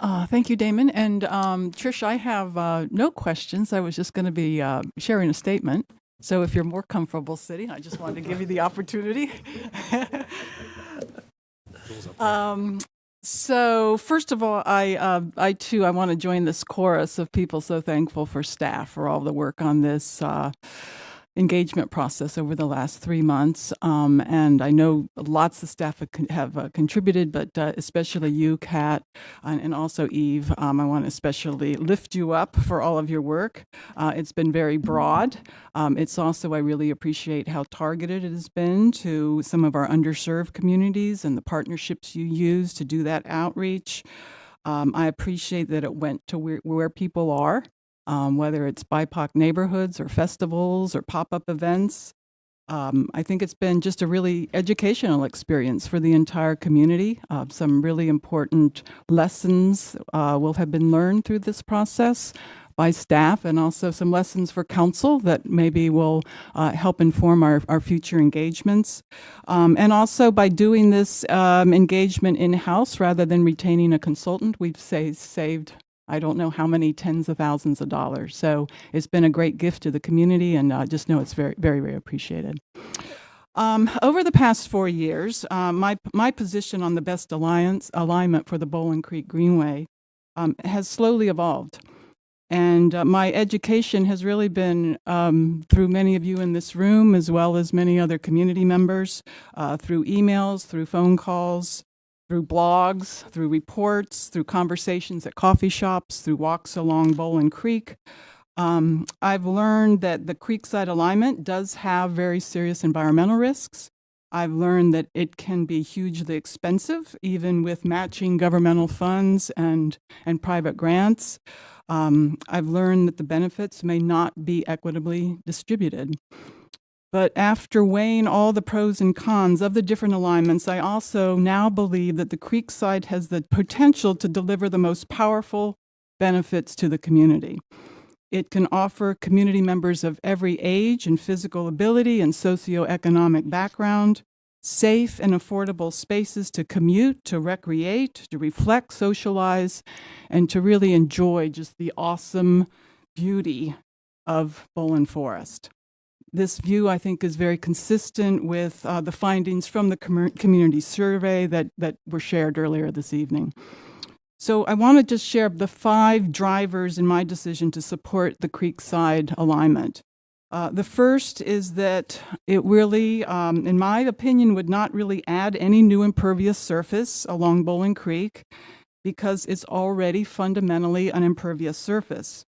Thank you, Damon. And Trish, I have no questions. I was just going to be sharing a statement. So if you're more comfortable sitting, I just wanted to give you the opportunity. So first of all, I too, I want to join this chorus of people so thankful for staff for all the work on this engagement process over the last 3 months. And I know lots of staff have contributed, but especially you, Kat, and also Eve. I want to especially lift you up for all of your work. It's been very broad. It's also, I really appreciate how targeted it has been to some of our underserved communities and the partnerships you use to do that outreach. I appreciate that it went to where people are. Whether it's BIPOC neighborhoods or festivals or pop-up events. I think it's been just a really educational experience for the entire community. Some really important lessons will have been learned through this process by staff, and also some lessons for council that maybe will help inform our future engagements. And also by doing this engagement in-house rather than retaining a consultant, we've saved I don't know how many tens of thousands of dollars. So it's been a great gift to the community, and just know it's very, very, very appreciated. Over the past 4 years, my position on the best alignment for the Bolin Creek Greenway has slowly evolved. And my education has really been through many of you in this room, as well as many other community members, through emails, through phone calls, through blogs, through reports, through conversations at coffee shops, through walks along Bolin Creek. I've learned that the Creekside alignment does have very serious environmental risks. I've learned that it can be hugely expensive, even with matching governmental funds and private grants. I've learned that the benefits may not be equitably distributed. But after weighing all the pros and cons of the different alignments, I also now believe that the Creekside has the potential to deliver the most powerful benefits to the community. It can offer community members of every age and physical ability and socioeconomic background safe and affordable spaces to commute, to recreate, to reflect, socialize, and to really enjoy just the awesome beauty of Bolin Forest. This view, I think, is very consistent with the findings from the community survey that were shared earlier this evening. So I want to just share the 5 drivers in my decision to support the Creekside alignment. The first is that it really, in my opinion, would not really add any new impervious surface along Bolin Creek because it's already fundamentally an impervious surface.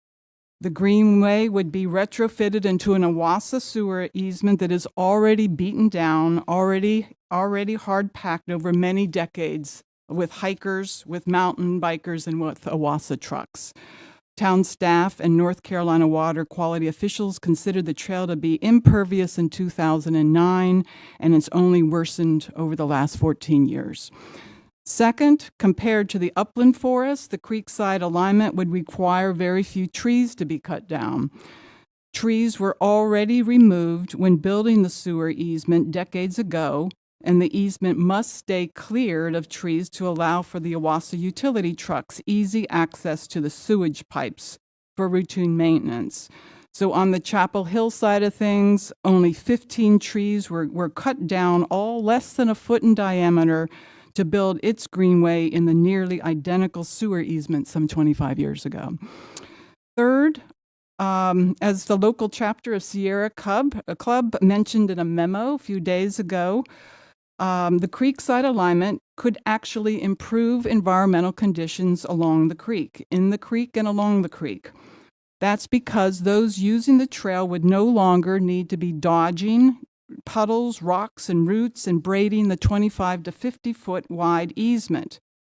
The Greenway would be retrofitted into an Owasso sewer easement that is already beaten down, already hard packed over many decades with hikers, with mountain bikers, and with Owasso trucks. Town staff and North Carolina water quality officials considered the trail to be impervious in 2009, and it's only worsened over the last 14 years. Second, compared to the upland forest, the Creekside alignment would require very few trees to be cut down. Trees were already removed when building the sewer easement decades ago, and the easement must stay cleared of trees to allow for the Owasso utility trucks easy access to the sewage pipes for routine maintenance. So on the Chapel Hill side of things, only 15 trees were cut down, all less than a foot in diameter, to build its greenway in the nearly identical sewer easement some 25 years ago. Third, as the local chapter of Sierra Club mentioned in a memo a few days ago, the Creekside alignment could actually improve environmental conditions along the creek, in the creek and along the creek. That's because those using the trail would no longer need to be dodging puddles, rocks, and roots and braiding the 25 to 50 foot wide easement.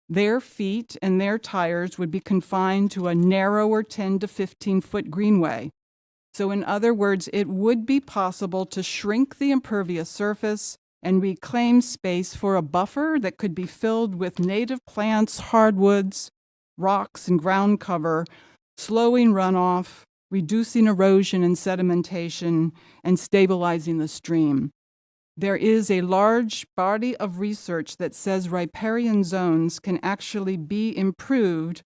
Their feet and their tires would be confined to a narrower 10 to 15 foot greenway. So in other words, it would be possible to shrink the impervious surface and reclaim space for a buffer that could be filled with native plants, hardwoods, rocks, and ground cover, slowing runoff, reducing erosion and sedimentation, and stabilizing the stream. There is a large body of research that says riparian zones can actually be improved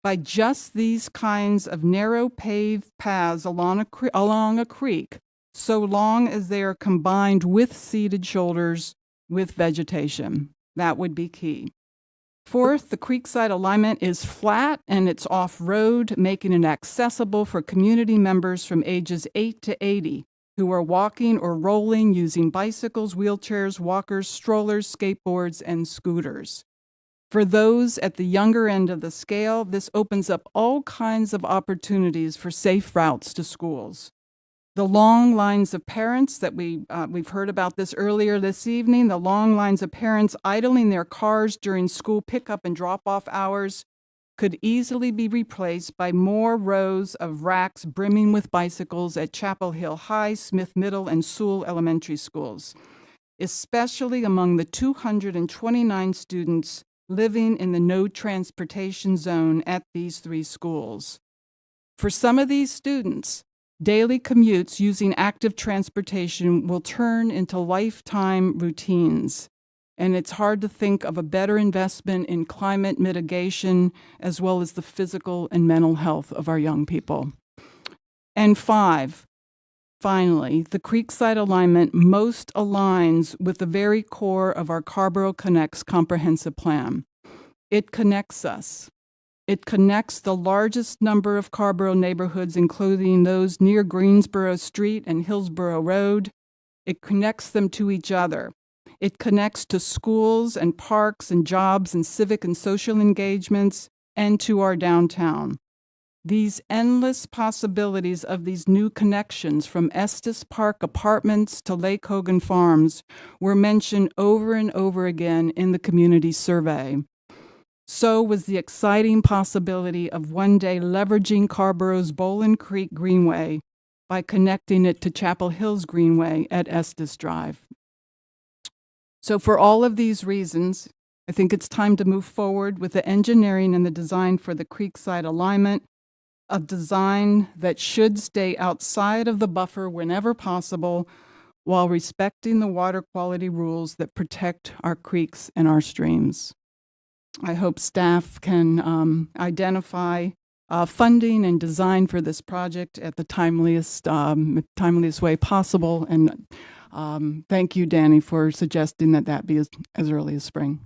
by just these kinds of narrow paved paths along a creek, so long as they are combined with seeded shoulders with vegetation. That would be key. Fourth, the Creekside alignment is flat and it's off-road, making it accessible for community members from ages 8 to 80 who are walking or rolling using bicycles, wheelchairs, walkers, strollers, skateboards, and scooters. For those at the younger end of the scale, this opens up all kinds of opportunities for safe routes to schools. The long lines of parents that we've heard about this earlier this evening, the long lines of parents idling their cars during school pickup and drop-off hours could easily be replaced by more rows of racks brimming with bicycles at Chapel Hill High, Smith Middle, and Sewell Elementary schools, especially among the 229 students living in the no transportation zone at these 3 schools. For some of these students, daily commutes using active transportation will turn into lifetime routines, and it's hard to think of a better investment in climate mitigation as well as the physical and mental health of our young people. And 5, finally, the Creekside alignment most aligns with the very core of our Carrboro Connects comprehensive plan. It connects us. It connects the largest number of Carrboro neighborhoods, including those near Greensboro Street and Hillsborough Road. It connects them to each other. It connects to schools and parks and jobs and civic and social engagements and to our downtown. These endless possibilities of these new connections from Estes Park Apartments to Lake Hogan Farms were mentioned over and over again in the community survey. So was the exciting possibility of one day leveraging Carrboro's Bolin Creek Greenway by connecting it to Chapel Hills Greenway at Estes Drive. So for all of these reasons, I think it's time to move forward with the engineering and the design for the Creekside alignment, a design that should stay outside of the buffer whenever possible while respecting the water quality rules that protect our creeks and our streams. I hope staff can identify funding and design for this project at the timeliest way possible. And thank you, Danny, for suggesting that be as early as spring.